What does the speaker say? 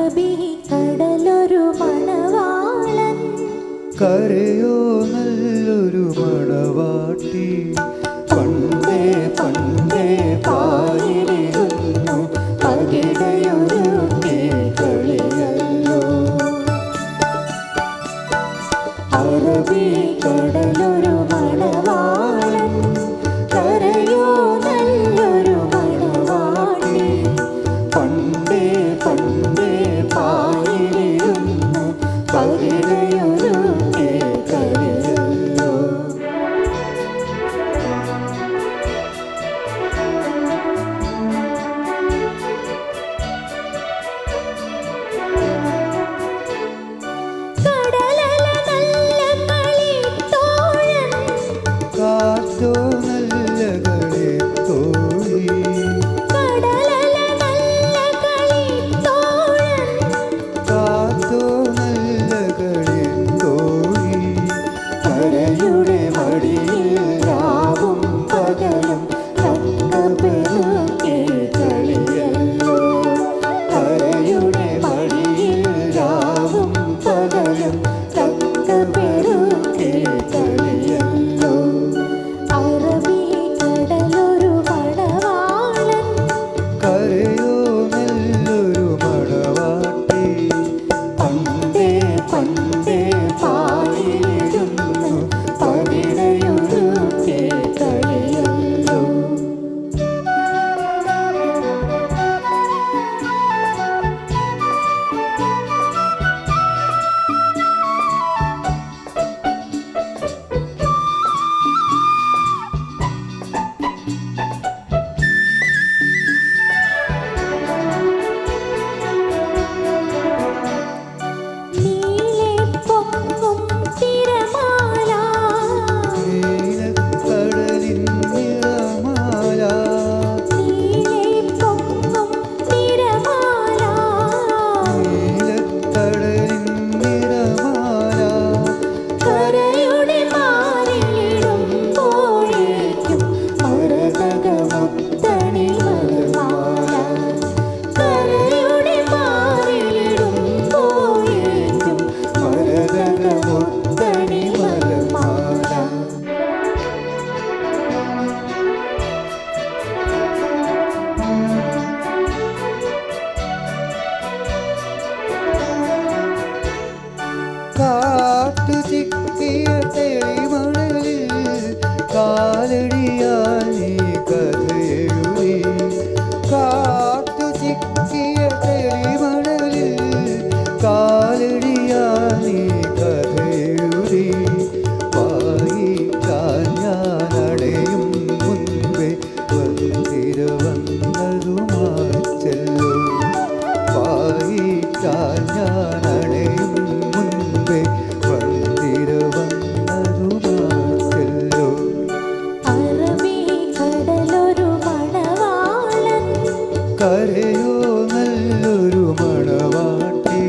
അറബിക്കടലൊരു മണവാളൻ, കരയോ നല്ലൊരു മണവാട്ടി. പണ്ടേ പണ്ടേ പാലിരുന്നു പകിടയൊരു കളിയല്ലോ. അറബിക്കടലൊരു മണവാളൻ, കരയോ നല്ലൊരു മണവാട്ടി. പണ്ടേ പണ്ടേ പാലിരുന്നു പകിടയൊരു കളിയല്ലോ. കടലല നല്ല കളിത്തോഴൻ, കാറ്റോ നല്ല കളിത്തോഴി. കടലല നല്ല കളിത്തോഴൻ, കാറ്റോ നല്ല കളിത്തോഴി. കരയുടെ മടിയിൽ രാവും പകലും തങ്കപ്പെരുക്കെ കളിയല്ലോ. കരയുടെ മടിയിൽ രാവും പകലും തങ്കപ്പെരുക്കെ കളിയല്ലോ. അറബിക്കടലൊരു മണവാളൻ, കരയോ നല്ലൊരു മണവാട്ടി. പണ്ടേ പണ്ടേ പാലിരുന്നു പകിടയൊരു കളിയല്ലോ. നീലെ പൊങ്ങും തിരമാല, നീലക്കടലിൻ നിറമാല. നീലെ പൊങ്ങും തിരമാല, നീലക്കടലിൻ നിറമാല. കരയുടെ മാറിലിടുമ്പോഴേക്കും മരതകമുത്തണി മലർമാല. കരയുടെ മാറിലിടുമ്പോഴേക്കും മരതകമുത്തണി മലർമാല. കാറ്റു ചിക്കിയ തെളിമണലിൽ കാലടിയാൽ നീ കഥയെഴുതി. കാറ്റു ചിക്കിയ തെളിമണലിൽ കാലടിയാൽ നീ കഥയെഴുതി. വായിക്കാൻ ഞാനടയും മുൻപേ വന്നിര വന്നതുമാച്ചല്ലോ. വായിക്കാൻ ഞാനടയും മുൻപേ വന്നിര വന്നതുമാച്ചല്ലോ. അറബിക്കടലൊരു മണവാളൻ, കരയോ നല്ലൊരു മണവാട്ടി.